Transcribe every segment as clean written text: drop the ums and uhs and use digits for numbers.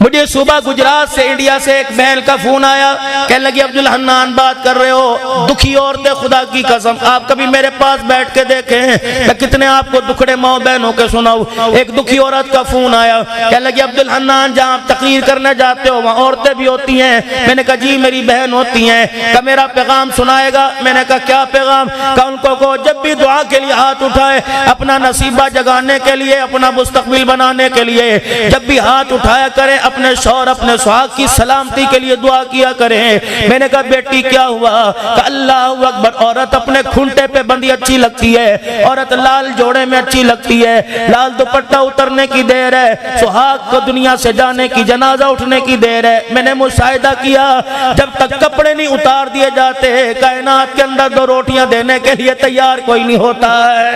مجھے صبح گجرات سے انڈیا سے ایک بہن کا فون آیا، کہنے لگی عبدالحنان بات کر رہے ہو، دکھی عورتیں خدا کی قسم آپ کبھی میرے پاس بیٹھ کے دیکھیں میں کتنے آپ کو دکھڑے ماں بہنوں کے سناؤں۔ ایک دکھی عورت کا فون آیا، کہنے لگی عبدالحنان جہاں آپ تقریر کرنے جاتے ہو وہاں عورتیں بھی ہوتی ہیں؟ میں نے کہا جی میری بہن ہوتی ہیں۔ کہا میرا پیغام سنائے گا؟ میں نے کہا کیا پیغام؟ کہا ان کو جب بھی دعا کے لیے ہاتھ اٹھائے، اپنا نصیبہ جگانے کے لیے، اپنا مستقبل بنانے کے لیے جب بھی ہاتھ اٹھایا کرے، اپنے شوہر اپنے سہاگ کی سلامتی کے لیے دعا کیا کریں۔ میں نے کہا بیٹی کیا ہوا؟ کہ اللہ اکبر، عورت اپنے کھنٹے پہ بندی اچھی لگتی ہے، عورت لال جوڑے میں اچھی لگتی ہے، لال دوپٹہ اترنے کی دیر ہے، سہاگ کو دنیا سے جانے کی، جنازہ اٹھنے کی دیر ہے۔ میں نے مشاہدہ کیا جب تک کپڑے نہیں اتار دیے جاتے کائنات کے اندر دو روٹیاں دینے کے لیے تیار کوئی نہیں ہوتا ہے۔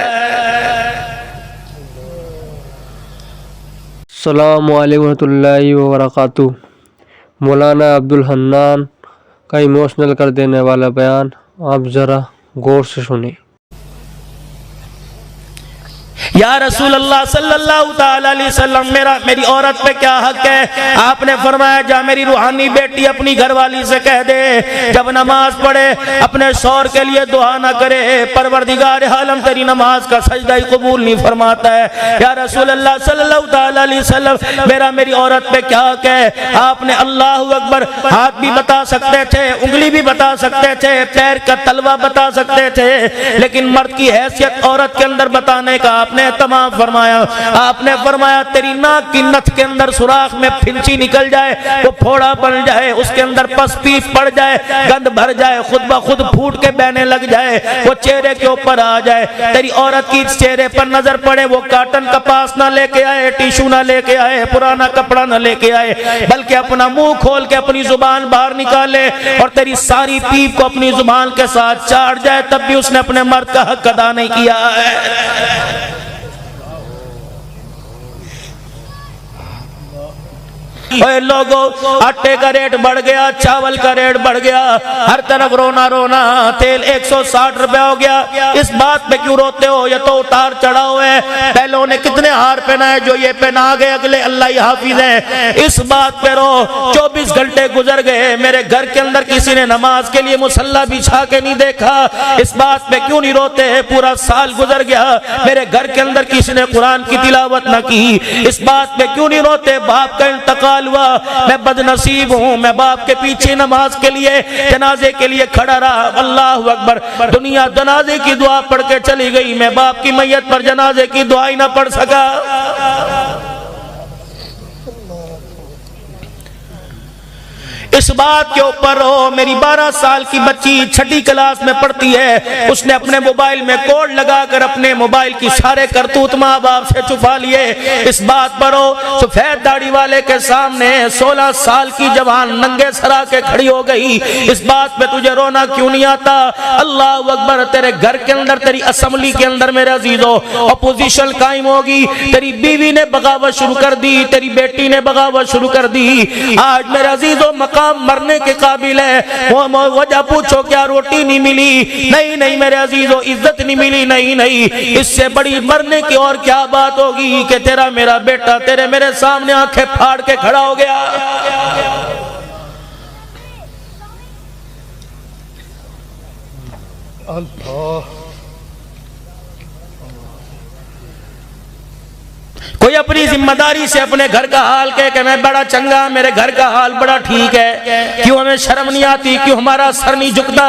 السلام علیکم ورحمۃ اللہ وبرکاتہ۔ مولانا عبدالحنان کا ایموشنل کر دینے والا بیان آپ ذرا غور سے سنیں۔ یا رسول اللہ صلی اللہ تعالی علیہ وسلم میری عورت پہ کیا حق ہے؟ آپ نے فرمایا جا میری روحانی بیٹی اپنی گھر والی سے کہہ دے جب نماز پڑھے اپنے شوہر کے لیے دعا نہ کرے، پروردگار عالم تیری نماز کا سجدہ ہی قبول نہیں فرماتا ہے۔ یا رسول اللہ صلی اللہ تعالی علیہ وسلم میری عورت پہ کیا حق ہے؟ آپ نے اللہ اکبر ہاتھ بھی بتا سکتے تھے، انگلی بھی بتا سکتے تھے، پیر کا تلوا بتا سکتے تھے، لیکن مرد کی حیثیت عورت کے اندر بتانے کا آپ نے تمام فرمایا۔ آپ نے فرمایا تیری ناک کی نتھ کے اندر سوراخ میں پھنچی نکل جائے، وہ پھوڑا بن جائے، اس کے اندر پس پیس پڑ جائے، گند بھر جائے، خود بخود پھوٹ کے بہنے لگ جائے، وہ چہرے کے اوپر آ جائے، تیری عورت کی چہرے پر نظر پڑے، وہ کاٹن کپاس نہ لے کے آئے، ٹیشو نہ لے کے آئے، پرانا کپڑا نہ لے کے آئے، بلکہ اپنا منہ کھول کے اپنی زبان باہر نکالے اور تیری ساری پیپ کو اپنی زبان کے ساتھ چاٹ جائے، تب بھی اس نے اپنے مرد کا حق ادا نہیں کیا ہے۔ اے لوگو آٹے کا ریٹ بڑھ گیا، چاول کا ریٹ بڑھ گیا، ہر طرف رونا رونا، تیل 160 روپے ہو گیا، اس بات پہ کیوں روتے ہو؟ یہ تو اتار چڑھا ہوئے ہیں، پہلوں نے کتنے ہار پہنائے جو یہ پہنا گئے، اگلے اللہ ہی حافظ ہیں، اس بات پہ رو۔ 24 گھنٹے گزر گئے، میرے گھر کے اندر کسی نے نماز کے لیے مصلی بچھا کے نہیں دیکھا، اس بات پہ کیوں نہیں روتے؟ پورا سال گزر گیا، میرے گھر کے اندر کسی نے قرآن کی تلاوت نہ کی، اس بات پہ کیوں نہیں روتے؟ باپ کا انتقال ہوا، میں بد نصیب ہوں، میں باپ کے پیچھے نماز کے لیے جنازے کے لیے کھڑا رہا، اللہ اکبر، دنیا جنازے کی دعا پڑھ کے چلی گئی، میں باپ کی میت پر جنازے کی دعا ہی نہ پڑھ سکا۔ اس بات کے اوپر ہو، میری 12 سال کی بچی 6ٹھی کلاس میں پڑھتی ہے، اس نے اپنے موبائل میں کوڈ لگا کر اپنے موبائل کی سارے کرتوت ماں باپ سے چھپا لیے، اس بات پر ہو، سفید داڑھی والے کے سامنے 16 سال کی جوان ننگے سرا کے کھڑی ہو گئی، اس بات پہ تجھے رونا کیوں نہیں آتا؟ اللہ اکبر، تیرے گھر کے اندر، تیری اسمبلی کے اندر میرے عزیزو اپوزیشن قائم ہوگی، تیری بیوی نے بغاوت شروع کر دی، تیری بیٹی نے بغاوت شروع کر دی، آج میرے عزیزو مقام مرنے کے قابل ہے، وجہ پوچھو کیا روٹی نہیں ملی؟ نہیں میرے عزیزو عزت نہیں ملی، نہیں، اس سے بڑی مرنے کی اور کیا بات ہوگی کہ تیرا میرا بیٹا تیرے میرے سامنے آنکھیں پھاڑ کے کھڑا ہو گیا۔ اللہ، کوئی اپنی ذمہ داری سے اپنے گھر کا حال کہے کہ میں بڑا چنگا، میرے گھر کا حال بڑا ٹھیک ہے، کیوں ہمیں شرم نہیں آتی؟ کیوں ہمارا سر نہیں جھکتا؟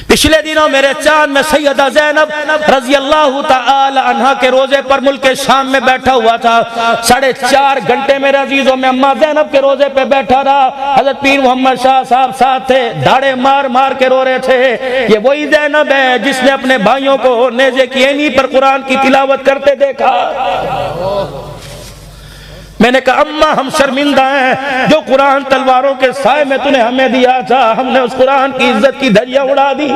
پچھلے دنوں میرے چاند میں سیدہ زینب رضی اللہ تعالی عنہ کے روزے پر ملک شام میں بیٹھا ہوا تھا، 4.5 گھنٹے میرے عزیزوں میں اماں زینب کے روزے پہ بیٹھا رہا، حضرت پیر محمد شاہ صاحب ساتھ تھے، دھاڑے مار مار کے رو رہے تھے، یہ وہی زینب ہے جس نے اپنے بھائیوں کو نیزے کی اینی پر قرآن کی تلاوت کرتے دیکھا۔ میں نے کہا اماں ہم شرمندہ ہیں، جو قرآن تلواروں کے سائے میں تُونے ہمیں دیا تھا، ہم نے اس قرآن کی عزت کی دھجیاں اڑا دی۔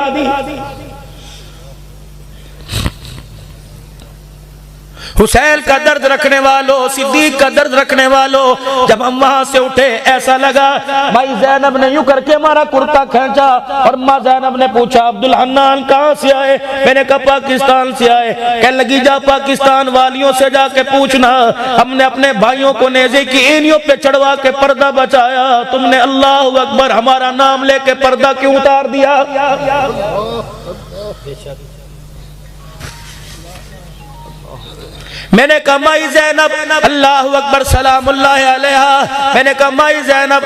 حسین کا درد رکھنے والوں، صدیق کا درد رکھنے والوں، جب ہم وہاں سے اٹھے ایسا لگا بھائی زینب نے یوں کر کے ہمارا کرتا کھینچا، اور ماں زینب نے پوچھا عبدالحنان کہاں سے آئے؟ میں نے کہا پاکستان سے آئے۔ کہنے لگی جا پاکستان والیوں سے جا کے پوچھنا ہم نے اپنے بھائیوں کو نیزے کی اینیوں پہ چڑھوا کے پردہ بچایا، تم نے اللہ اکبر ہمارا نام لے کے پردہ کیوں اتار دیا؟ میں نے کہا مائی زینب، اللہ اکبر سلام اللہ علیہا، میں نے کہا مائی زینب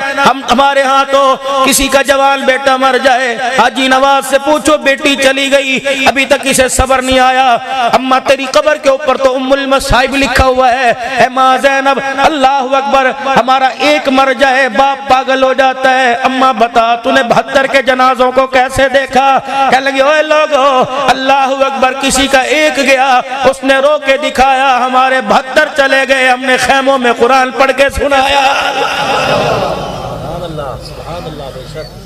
ہمارے ہاں تو کسی کا جوان بیٹا مر جائے حاجی نواز سے پوچھو بیٹی چلی گئی ابھی تک اسے صبر نہیں آیا، اماں تیری قبر کے اوپر تو ام المصائب لکھا ہوا ہے، اے ماں زینب اللہ اکبر ہمارا ایک مر جائے باپ پاگل ہو جاتا ہے، اماں بتا تو نے 72 کے جنازوں کو کیسے دیکھا؟ کہنے لگی اوے لوگو اللہ اکبر کسی کا ایک گیا اس نے رو کے دکھایا، ہمارے 72 چلے گئے، ہم نے خیموں میں قرآن پڑھ کے سنایا۔ سبحان اللہ سبحان اللہ بے شک۔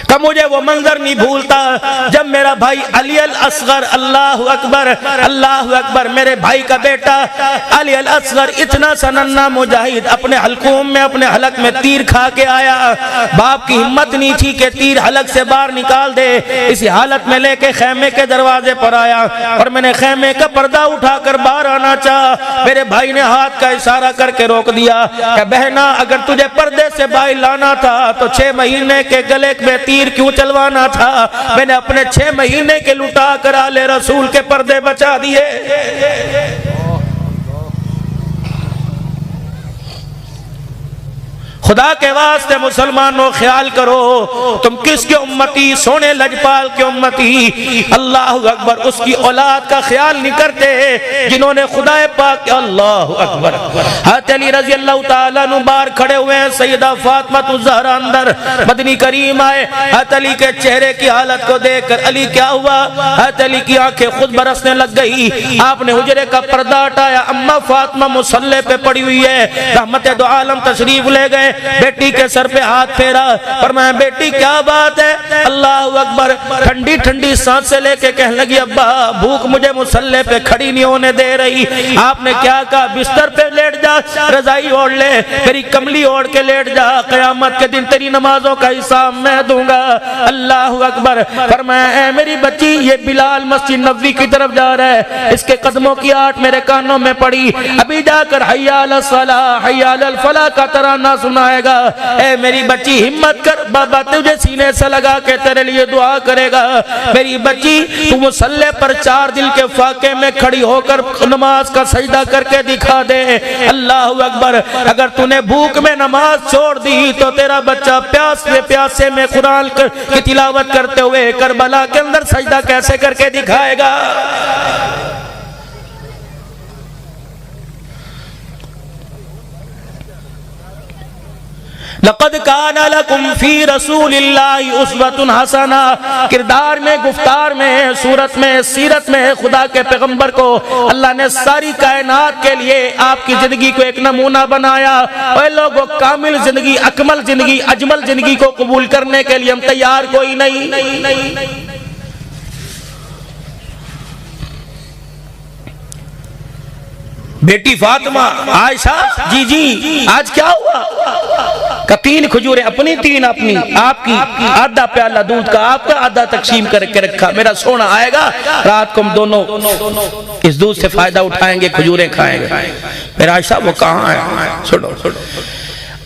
کہ مجھے وہ منظر نہیں بھولتا جب میرا بھائی علی الاصغر اللہ اکبر میرے بھائی کا بیٹا علی الاصغر اتنا سننا مجاہد اپنے حلقوم میں اپنے حلق میں تیر کھا کے آیا، باپ کی ہمت نہیں تھی کہ تیر حلق سے باہر نکال دے، اسی حالت میں لے کے خیمے کے دروازے پر آیا، اور میں نے خیمے کا پردہ اٹھا کر باہر آنا چاہا، میرے بھائی نے ہاتھ کا اشارہ کر کے روک دیا کہ بہنا اگر تجھے پردے سے باہر لانا تھا تو 6 مہینے کے گلے میں تیر کیوں چلوانا تھا؟ میں نے اپنے 6 مہینے کے لٹا کر آلے رسول کے پردے بچا دیے۔ خدا کے واسطے مسلمانوں خیال کرو تم کس کے امتی؟ سونے لجپال کے امتی، اللہ اکبر اس کی اولاد کا خیال نہیں کرتے جنہوں نے خدا پاک اللہ اکبر حضرت علی رضی اللہ تعالیٰ عنہ باہر کھڑے ہوئے ہیں، سیدہ فاطمہ الزہرا اندر، مدنی کریم آئے، حضرت علی کے چہرے کی حالت کو دیکھ کر علی کیا ہوا؟ حضرت علی کی آنکھیں خود برسنے لگ گئی، آپ نے حجرے کا پردہ ہٹایا، اماں فاطمہ مصلی پہ پڑی ہوئی ہے، رحمت دو عالم تشریف لے گئے، بیٹی کے سر پہ ہاتھ پھیرا، فرمایا بیٹی کیا بات ہے؟ اللہ اکبر ٹھنڈی ٹھنڈی سانس سے لے کے کہنے لگی ابا بھوک مجھے مصلی پہ کھڑی نہیں ہونے دے رہی۔ آپ نے کیا کہا؟ بستر پہ لیٹ جا، رضائی اوڑھ لے، میری کملی اوڑھ کے لیٹ جا، قیامت کے دن تیری نمازوں کا حساب میں دوں گا۔ اللہ اکبر فرمایا اے میری بچی یہ بلال مسجد نبوی کی طرف جا رہا ہے، اس کے قدموں کی آٹ میرے کانوں میں پڑی، ابھی جا کر حی علی الصلاۃ حی علی الفلاح کا ترانہ سنائے گا، اے میری بچی ہمت کر، بابا تجھے سینے سے لگا کے تیرے لیے دعا کرے گا۔ میری بچی تو مصلی پر 4 دل کے فاقے میں کھڑی ہو کر نماز کا سجدہ کر کے دکھا دے۔ اللہ اکبر اگر تو نے بھوک میں نماز چھوڑ دی تو تیرا بچہ پیاسے میں قرآن کی تلاوت کرتے ہوئے کربلا کے اندر سجدہ کیسے کر کے دکھائے گا؟ لقد کان لکم فی رسول اللہ اسوۃ حسنہ، کردار میں، گفتار میں، صورت میں، سیرت میں خدا کے پیغمبر کو اللہ نے ساری کائنات کے لیے آپ کی زندگی کو ایک نمونہ بنایا۔ اے لوگوں کامل زندگی، اکمل زندگی، اجمل زندگی کو قبول کرنے کے لیے ہم تیار کوئی نہیں۔ بیٹی فاطمہ عائشہ جی آج کیا ہوا؟ کہ 3 کھجوریں اپنی 3 اپنی، آپ کی آدھا پیالہ دودھ کا آپ کا آدھا تقسیم کر کے رکھا، میرا سونا آئے گا رات کو ہم دونوں اس دودھ سے فائدہ اٹھائیں گے، کھجوریں کھائیں گے۔ میرا عائشہ وہ کہاں ہے؟ سنو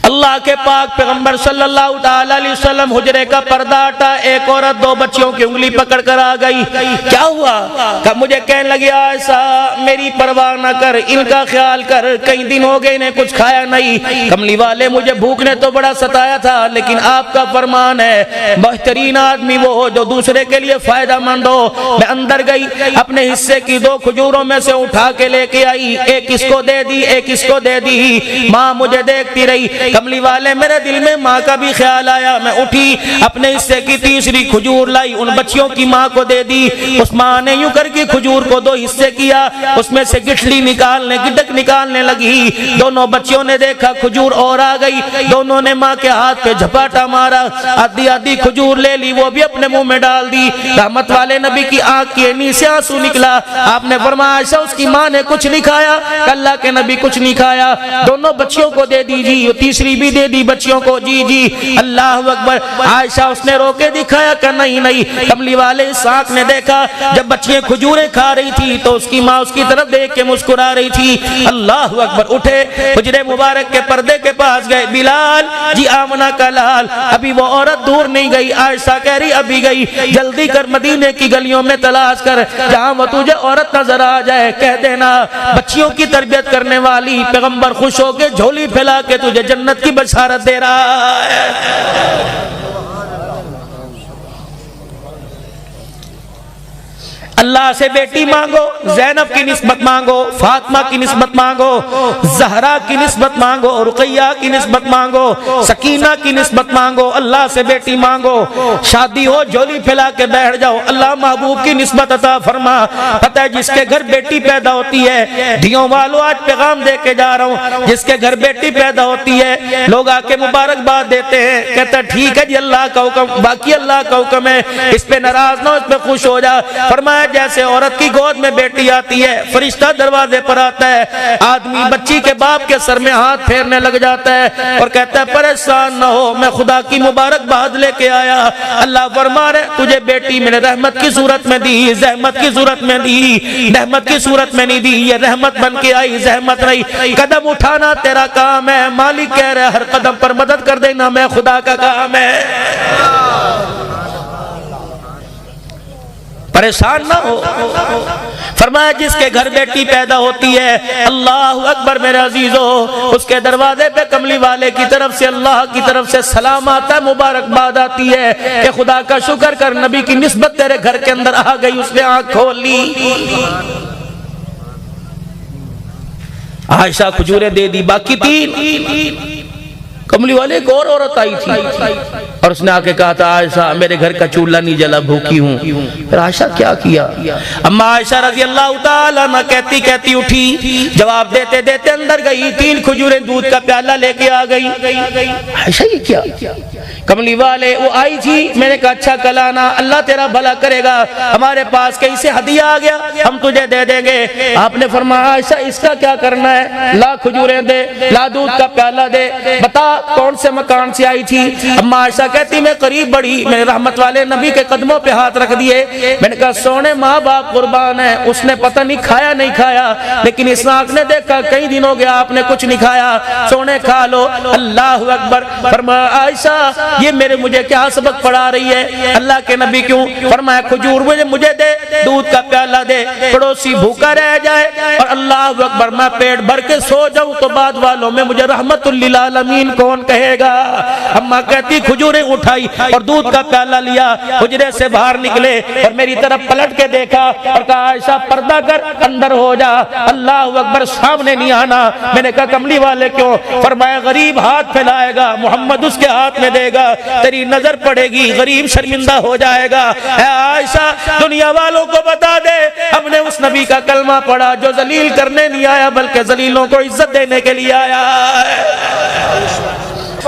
اللہ کے پاک پیغمبر صلی اللہ علیہ وسلم حجرے کا پردہ ہٹا، ایک عورت 2 بچیوں کی انگلی پکڑ کر آ گئی، کیا ہوا؟ کہ مجھے کہنے لگی عائشہ میری پرواہ نہ کر، ان کا خیال کر، کئی دن ہو گئے انہیں کچھ کھایا نہیں، کملی والے مجھے بھوک نے تو بڑا ستایا تھا، لیکن آپ کا فرمان ہے بہترین آدمی وہ ہو جو دوسرے کے لیے فائدہ مند ہو۔ میں اندر گئی، اپنے حصے کی 2 کھجوروں میں سے اٹھا کے لے کے آئی، ایک اس کو دے دی، ایک اس کو دے دی، ماں مجھے دیکھتی رہی، کملی والے میرے دل میں ماں کا بھی خیال آیا، میں اٹھی اپنے حصے کی تیسری کھجور لائی، ان بچیوں کی ماں کو دے دی۔ اس ماں نے یوں کر کے کھجور کو 2 حصے کیا، اس میں سے گٹھلی گٹک نکالنے لگی۔ دونوں بچیوں نے دیکھا کھجور اور آ گئی، دونوں نے ماں کے ہاتھ پہ جھپاٹا مارا، آدھی کھجور لے لی، وہ بھی اپنے منہ میں ڈال دی۔ رحمت والے نبی کی آنکھ کی اینی سے آنسو نکلا۔ آپ نے فرمایا عائشہ اس کی ماں نے کچھ نہیں کھایا؟ اللہ کے نبی کچھ نہیں کھایا، دونوں بچیوں کو دے دیجیے، تیسری بھی دے دی بچیوں کو۔ جی اللہ اکبر۔ عائشہ اس نے روکے دکھایا کہ نہیں۔ کملی والے اس آنکھ نے دیکھا جب بچیاں کھجوریں کھا رہی تھی تو اس کی ماں اس کی طرف دیکھ کے مسکرا رہی تھی۔ اللہ اکبر۔ اٹھے حجرے مبارک کے پردے کے پاس گئے، بلال جی آمنہ کا لال، ابھی وہ عورت دور نہیں گئی۔ عائشہ کہہ رہی ابھی گئی، جلدی کر مدینے کی گلیوں میں تلاش کر، جہاں وہ تجھے عورت نظر آ جائے کہہ دینا بچیوں کی تربیت کرنے والی پیغمبر خوش ہو کے جھولی پھیلا کے تجھے جنت کی بشارت دے رہا ہے۔ اللہ سے بیٹی مانگو، زینب کی نسبت مانگو، فاطمہ کی نسبت مانگو، زہرا کی نسبت مانگو، رقیہ کی نسبت مانگو، سکینہ کی نسبت مانگو، اللہ سے بیٹی مانگو۔ شادی ہو جھولی پھیلا کے بیٹھ جاؤ، اللہ محبوب کی نسبت عطا فرما۔ پتہ ہے جس کے گھر بیٹی پیدا ہوتی ہے، دھیوں والو آج پیغام دے کے جا رہا ہوں، جس کے گھر بیٹی پیدا ہوتی ہے لوگ آ کے مبارکباد دیتے ہیں، کہتا ہے ٹھیک ہے جی اللہ کا حکم، باقی اللہ کا حکم ہے، اس پہ ناراض نہ ہو، اس پہ خوش ہو جا۔ فرمایا جیسے عورت کی گود میں بیٹی آتی ہے، فرشتہ دروازے پر آتا ہے، آدمی بچی کے باپ کے سر میں ہاتھ پھیرنے لگ جاتا ہے اور کہتا ہے پریشان نہ ہو، میں خدا کی مبارکباد لے کے آیا۔ اللہ فرما رہے تجھے بیٹی میں نے رحمت کی صورت میں دی، زحمت کی صورت میں دی، رحمت کی صورت میں نہیں دی، یہ رحمت بن کے آئی، زحمت نہیں۔ قدم اٹھانا تیرا کام ہے، مالک کہہ رہے ہر قدم پر مدد کر دینا میں خدا کا کام ہے۔ پریشان نہ ہو۔ فرمایا جس کے گھر بیٹی پیدا ہوتی ہے، اللہ اکبر میرے عزیزو، اس کے دروازے پہ کملی والے کی طرف سے اللہ کی طرف سے سلام آتا ہے، مبارکباد آتی ہے کہ خدا کا شکر کر، نبی کی نسبت تیرے گھر کے اندر آ گئی، اس نے آنکھ کھول لی۔ عائشہ کھجوریں دے دی، باقی 3۔ کملی والے ایک اور عورت آئی تھی اور اس نے آ کے کہا تھا عائشہ میرے گھر کا چولہا نہیں جلا، بھوکی ہوں۔ پھر عائشہ کیا کیا؟ اما عائشہ رضی اللہ تعالیٰ عنہ کہتی اٹھی، جواب دیتے دیتے اندر گئی، 3 کھجوریں دودھ کا پیالہ لے کے آ گئی۔ عائشہ یہ کیا؟ کملی والے وہ آئی تھی، میں نے کہا اچھا کلانا، اللہ تیرا بھلا کرے گا، ہمارے پاس کہیں سے ہدیہ آ گیا ہم تجھے دے دیں گے۔ آپ نے فرمایا عائشہ اس کا کیا کرنا ہے؟ لا کھجوریں دے، لا دودھ کا پیالہ دے، بتا کون سے مکان سے آئی تھی؟ اما عائشہ کہتی میں قریب بڑھی، میں نے رحمت والے نبی کے قدموں پہ ہاتھ رکھ دیے، میں نے کہا سونے ماں باپ قربان ہے، اس نے پتہ نہیں کھایا نہیں کھایا، لیکن اس آنکھ نے دیکھا کئی دن ہو گیا آپ نے کچھ نہیں کھایا، سونے کھا لو۔ اللہ اکبر۔ فرمایا عائشہ یہ مجھے کیا سبق پڑھا رہی ہے؟ اللہ کے نبی کیوں؟ فرمایا کھجور مجھے دے، دودھ کا پیالہ دے، پڑوسی بھوکا رہ جائے اور اللہ اکبر میں پیٹ بھر کے سو جاؤں تو بعد والوں میں مجھے رحمت للعالمین کون کہے گا؟ اماں کہتی کھجوریں اٹھائی اور دودھ کا پیالہ لیا، حجرے سے باہر نکلے اور میری طرف پلٹ کے دیکھا اور کہا عائشہ پردہ کر اندر ہو جا، اللہ اکبر سامنے نہیں آنا۔ میں نے کہا کملی والے کیوں؟ فرمایا غریب ہاتھ پھیلائے گا، محمد اس کے ہاتھ میں دے گا، تیری نظر پڑے گی، غریب شرمندہ ہو جائے گا۔ اے عائشہ دنیا والوں کو بتا دے ہم نے اس نبی کا کلمہ پڑھا جو ذلیل کرنے نہیں آیا بلکہ ذلیلوں کو عزت دینے کے لیے آیا ہے۔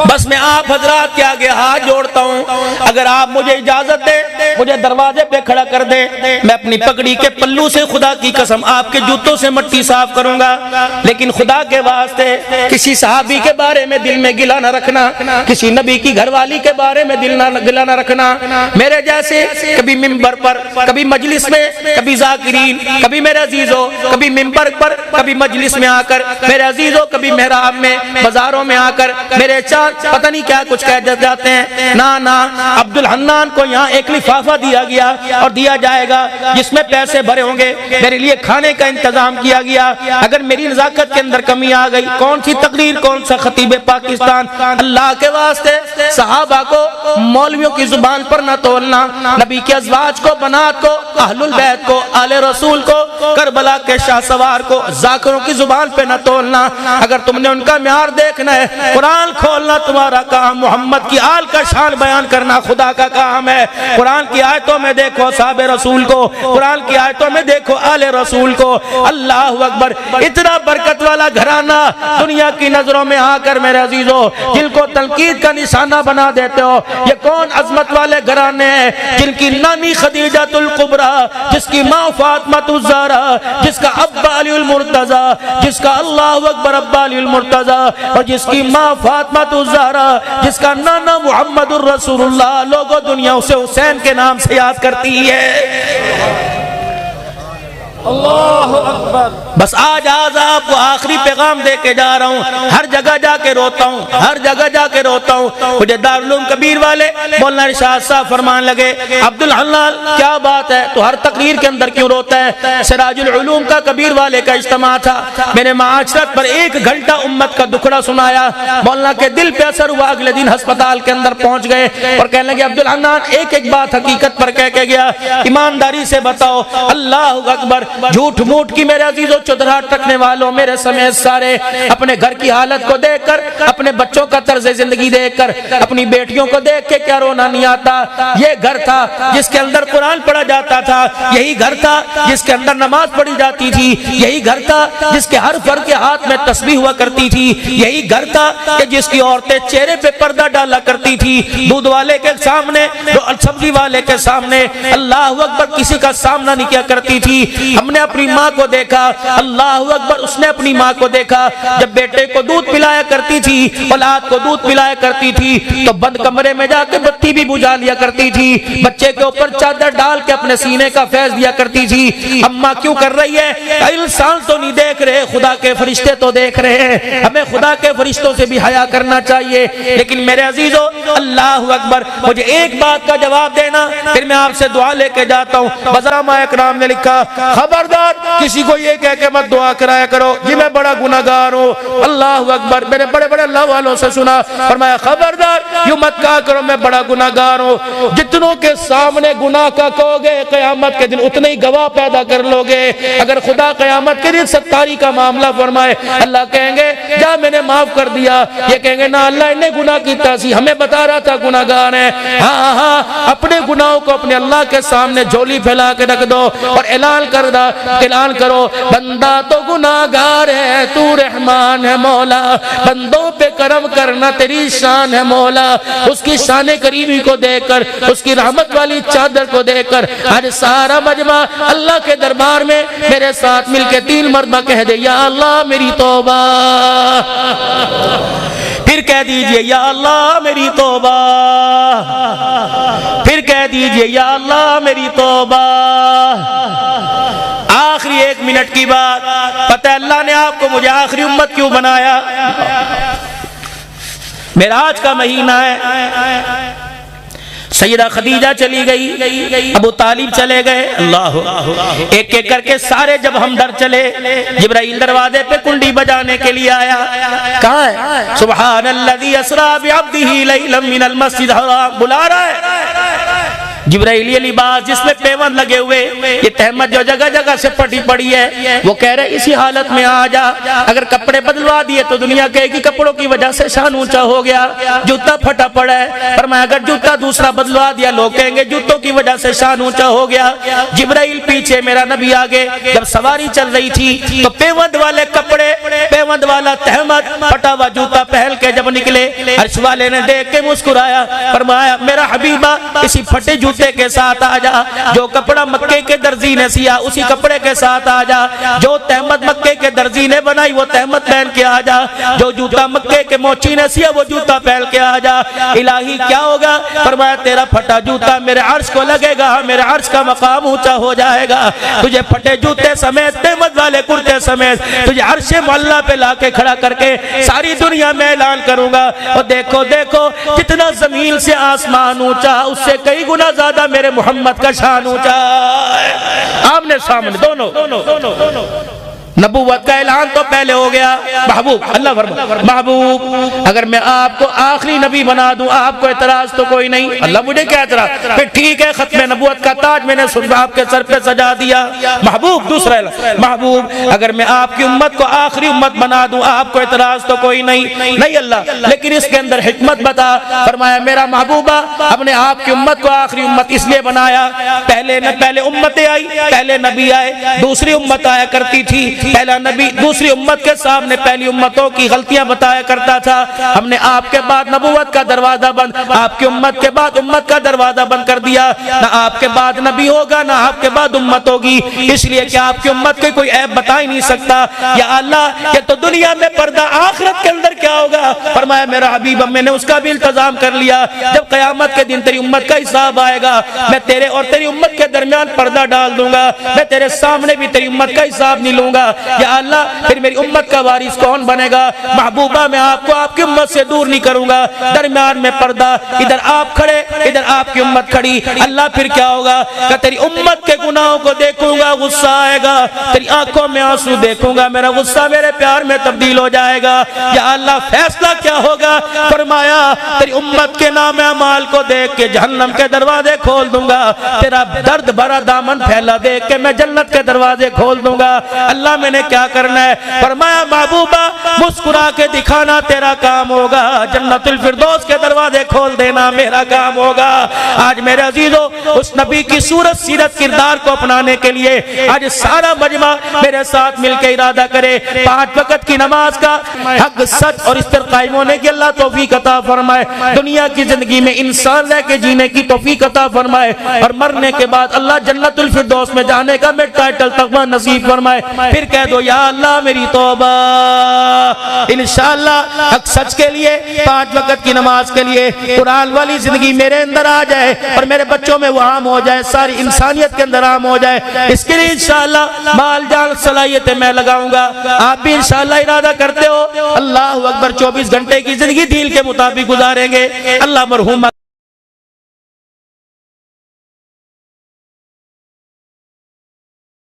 بس میں آپ حضرات کے آگے ہاتھ جوڑتا ہوں، اگر آپ مجھے اجازت دیں مجھے دروازے پہ کھڑا کر دیں، میں اپنی پگڑی کے پلو سے خدا کی قسم آپ کے جوتوں سے مٹی صاف کروں گا، لیکن خدا کے واسطے کسی صحابی کے بارے میں دل میں گلہ نہ رکھنا، کسی نبی کی گھر والی کے بارے میں گلہ نہ رکھنا۔ میرے جیسے کبھی ممبر پر، کبھی مجلس میں، کبھی ذاکرین، کبھی میرے عزیزوں کبھی ممبر پر، کبھی مجلس میں آ کر، میرے عزیزوں کبھی محراب میں، بازاروں میں آ کر میرے چار چار پتہ نہیں کیا کچھ کہہ جاتے ہیں. نا عبد الحنان کو یہاں ایک لفافہ دیا گیا اور دیا جائے گا جس میں پیسے بھرے ہوں گے, میرے لیے کھانے کا انتظام کیا گیا. اگر میری نزاکت کے اندر کمی آ گئی, کون سی تقریر, کون سا خطیب پاکستان, اللہ کے واسطے صحابہ کو مولویوں کی زبان پر نہ تولنا, نبی کے ازواج کو, بنات کو, اہل البیت کو, آل رسول کو, کربلا کے شاہ سوار کو ذاکروں کی زبان پہ نہ تولنا. اگر تم نے ان کا معیار دیکھنا ہے, قرآن کھولنا تمہارا کام, محمد کی آل کا شان بیان کرنا خدا کا کام ہے. قرآن کی آیتوں میں دیکھو صحاب رسول کو, قرآن کی آیتوں میں دیکھو آل رسول کو. اللہ اکبر, اتنا برکت والا گھرانہ دنیا کی نظروں میں آ کر میرے عزیزو جن کو تنقید کا نشانہ بنا دیتے ہو, یہ کون عظمت والے گھرانے ہیں جن کی نانی خدیجہ الکبریٰ, جس کی ماں فاطمہ الزہرا, جس کا ابا علی المرتضیٰ, جس کا اللہ اکبر ابا علی المرتضیٰ, اور جس کی ماں فاطمہ الزہرا, جس کا نانا محمد الرسول اللہ. لوگوں دنیا اسے حسین کے نام سے یاد کرتی ہے. اللہ اکبر. بس آج آپ کو آخری پیغام دے کے جا رہا ہوں. ہر جگہ جا کے روتا ہوں, ہر جگہ جا کے روتا ہوں. مجھے دارالعلوم کبیر والے مولانا ارشاد صاحب فرمان لگے, عبد الحنان کیا بات ہے, تو ہر تقریر کے اندر کیوں روتا ہے؟ سراج العلوم کا کبیر والے کا اجتماع تھا, میں نے معاشرت پر 1 گھنٹہ امت کا دکھڑا سنایا. مولانا کے دل پہ اثر ہوا, اگلے دن ہسپتال کے اندر پہنچ گئے اور کہنے لگے عبد الحنان ایک بات حقیقت پر کہہ کے گیا, ایمانداری سے بتاؤ. اللہ اکبر. جھوٹ موٹ کی میرے عزیزوں چودراہٹ رکھنے والوں میرے سمیت سارے اپنے گھر کی حالت کو دیکھ کر, اپنے بچوں کا طرز زندگی دیکھ کر, اپنی بیٹیوں کو دیکھ کے کیا رونا نہیں آتا؟ یہ گھر تھا جس کے اندر قرآن پڑھا جاتا تھا, یہی گھر تھا جس کے اندر نماز پڑھی جاتی تھی, یہی گھر تھا جس کے ہر فرد کے ہاتھ میں تسبیح ہوا کرتی تھی, یہی گھر تھا کہ جس کی عورتیں چہرے پہ پردہ ڈالا کرتی تھی, دودھ والے کے سامنے, سبزی والے کے سامنے, اللہ اکبر, کسی کا سامنا نہیں کیا کرتی تھی. ہم نے اپنی ماں کو دیکھا, اللہ اکبر, اس نے اپنی ماں کو دیکھا جب بیٹے کو دودھ پلایا کرتی تھی, اولاد کو دودھ پلایا کرتی تھی تو بند کمرے میں جا کے بتی بھی بجھا لیا کرتی تھی, بچے کے اوپر چادر ڈال کے اپنے سینے کا فیض دیا کرتی تھی. اماں کیوں کر رہی ہے؟ انسان تو نہیں دیکھ رہے, خدا کے فرشتے تو دیکھ رہے ہیں. ہمیں خدا کے فرشتوں سے بھی حیا کرنا چاہیے. لیکن میرے عزیزو اللہ اکبر, مجھے ایک بات کا جواب دینا, پھر میں آپ سے دعا لے کے جاتا ہوں. بزرامہ اکرام نے لکھا, خبردار کسی کو یہ کہہ کے مت دعا کرایا کرو جی میں بڑا گناہگار ہوں. اللہ اکبر. میں نے بڑے بڑے اللہ والوں سے سنا, فرمایا خبردار یوں مت کہا کرو میں بڑا گناہگار ہوں. جتنوں کے سامنے گناہ کا کہو گے قیامت کے دن اتنے ہی گواہ پیدا کر لو گے. اگر خدا قیامت کے دن ستاری کا معاملہ فرمائے, اللہ کہیں گے جا میں نے معاف کر دیا, یہ کہیں گے نہ اللہ انہیں گناہ کیتا سی, ہمیں بتا رہا تھا گناہگار ہیں. ہاں اپنے گناہوں کو اپنے اللہ کے سامنے جھولی پھیلا کے رکھ دو اور اعلان کرو, بندہ تو گناہگار ہے تو رحمان ہے مولا, بندوں پہ کرم کرنا تیری شان ہے مولا. اس کی شان کریمی کو دیکھ کر, اس کی رحمت والی چادر کو دیکھ کر آج سارا مجمع اللہ کے دربار میں میرے ساتھ مل کے 3 مرتبہ کہہ دے یا اللہ میری توبہ. پھر کہہ دیجئے یا اللہ میری توبہ, پھر کہہ دیجئے یا اللہ میری توبہ. آخری 1 منٹ کی بات, پتہ ہے اللہ نے آپ کو مجھے آخری امت کیوں بنایا؟ معراج کا مہینہ ہے, سیدہ خدیجہ چلی گئی, ابو طالب چلے گئے, اللہ ایک ایک کر کے سارے جب ہم در چلے, جبرائیل دروازے پہ کنڈی بجانے کے لیے آیا. کہاں ہے؟ سبحان الذی اسری بعبدہ لیلا من المسجد الحرام, بلا رہا ہے. جبرائیل یہ لباس جس میں پیوند لگے ہوئے, یہ تہمت جو جگہ جگہ سے پٹی پڑی ہے, وہ کہہ رہے اسی حالت میں آ جا. اگر کپڑے بدلوا دیے تو دنیا کہے گی کپڑوں کی وجہ سے شان اونچا ہو گیا, جوتا پھٹا پڑا ہے. فرمایا اگر جوتا دوسرا بدلوا دیا لوگ کہیں گے جوتوں کی وجہ سے شان اونچا ہو گیا. جبرائیل پیچھے, میرا نبی آگے. جب سواری چل رہی تھی تو پیوند والے کپڑے, پیوند والا تہمت, پھٹا ہوا جوتا پہن کے جب نکلے, عرش والے نے دیکھ کے مسکرایا, فرمایا میرا حبیبہ اسی پھٹے جوتے جوتے کے ساتھ آ جا، جو کپڑا مکے کے درزی نے سیا اسی کپڑے کے ساتھ آ جا، جو تہمت مکے کے درزی نے بنائی وہ تہمت پہن کے آ جا، جو جوتا مکے کے موچی نے سیا وہ جوتا پہن کے آ جا۔ الہی کیا ہوگا؟ فرمایا تیرا پھٹا جوتا میرے عرش کو لگے گا، میرے عرش کا مقام اونچا ہو جائے گا، تجھے پھٹے جوتے سمیت تہمت والے کرتے سمیت تجھے عرش معلیٰ پہ لا کے کھڑا کر کے ساری دنیا میں اعلان کروں گا، اور دیکھو دیکھو جتنا زمین سے آسمان اونچا اس سے کئی گنا زیادہ میرے محمد کا شان اونچا ہے۔ آمنے سامنے دونوں۔ نبوت کا اعلان تو پہلے ہو گیا۔ محبوب اللہ فرما محبوب اگر میں آپ کو آخری نبی بنا دوں آپ کو اعتراض تو کوئی نہیں؟ اللہ مجھے کیا اعتراض؟ پھر ٹھیک ہے ختم نبوت کا تاج میں نے آپ کے سر پہ سجا دیا۔ محبوب دوسرا اعلان، محبوب اگر میں آپ کی امت کو آخری امت بنا دوں آپ کو اعتراض تو کوئی نہیں؟ نہیں اللہ، لیکن اس کے اندر حکمت بتا۔ فرمایا میرا محبوبہ ہم نے آپ کی امت کو آخری امت اس لیے بنایا، پہلے امتیں آئی، پہلے نبی آئے، دوسری امت آیا کرتی تھی، پہلا نبی دوسری امت کے سامنے پہلی امتوں کی غلطیاں بتایا کرتا تھا، ہم نے آپ کے بعد نبوت کا دروازہ بند، آپ کی امت کے بعد امت کا دروازہ بند کر دیا، نہ آپ کے بعد نبی ہوگا نہ آپ کے بعد امت ہوگی، اس لیے کہ آپ کی امت کے کوئی عیب بتا ہی نہیں سکتا۔ یا اللہ یہ تو دنیا میں پردہ، آخرت کے اندر کیا ہوگا؟ فرمایا میرا حبیب میں نے اس کا بھی انتظام کر لیا، جب قیامت کے دن تیری امت کا حساب آئے گا میں تیرے اور تیری امت کے درمیان پردہ ڈال دوں گا، میں تیرے سامنے بھی تیری امت کا حساب نہیں لوں گا۔ یا اللہ پھر میری امت کا وارث کون بنے گا؟ محبوبہ میں آپ کو آپ کی امت سے دور نہیں کروں گا، درمیان میں پردہ، ادھر آپ کھڑے ادھر آپ کی امت کھڑی۔ اللہ پھر کیا ہوگا کہ تیری امت کے گناہوں کو دیکھوں گا غصہ آئے گا، تیری آنکھوں میں آنسو دیکھوں گا، میرا غصہ میرے پیار میں تبدیل ہو جائے گا۔ یا اللہ فیصلہ کیا ہوگا؟ فرمایا تیری امت کے نام اعمال کو دیکھ کے جہنم کے دروازے کھول دوں گا، تیرا درد بھرا دامن پھیلا دیکھ کے میں جنت کے دروازے کھول دوں گا۔ اللہ میں نے کیا کرنا ہے؟ فرمایا محبوبہ مسکرا کے دکھانا تیرا کام ہوگا، جنت الفردوس کے دروازے کھول دینا میرا کام ہوگا۔ آج میرے عزیزو اس نبی کی صورت سیرت کردار کو اپنانے کے لیے آج سارا مجمع میرے ساتھ مل کے ارادہ کرے 5 وقت کی نماز کا حق سچ اور اس پر قائم ہونے کی اللہ توفیق عطا فرمائے، دنیا کی زندگی میں انسان رہ کے جینے کی توفیق عطا فرمائے، اور مرنے کے بعد اللہ جنت الفردوس میں جانے کا میں ٹائٹل تقوی نصیب فرمائے۔ پھر کہہ دو یا اللہ میری توبہ۔ انشاءاللہ حق سچ کے لیے 5 وقت کی نماز کے لیے قرآن والی زندگی میرے اندر آ جائے اور میرے بچوں میں وہ عام ہو جائے، ساری انسانیت کے اندر عام ہو جائے، اس کے لیے انشاءاللہ مال جان صلاحیتیں میں لگاؤں گا۔ آپ بھی انشاءاللہ ارادہ کرتے ہو؟ اللہ اکبر 24 گھنٹے کی زندگی دین کے مطابق گزاریں گے۔ اللہ مرحوم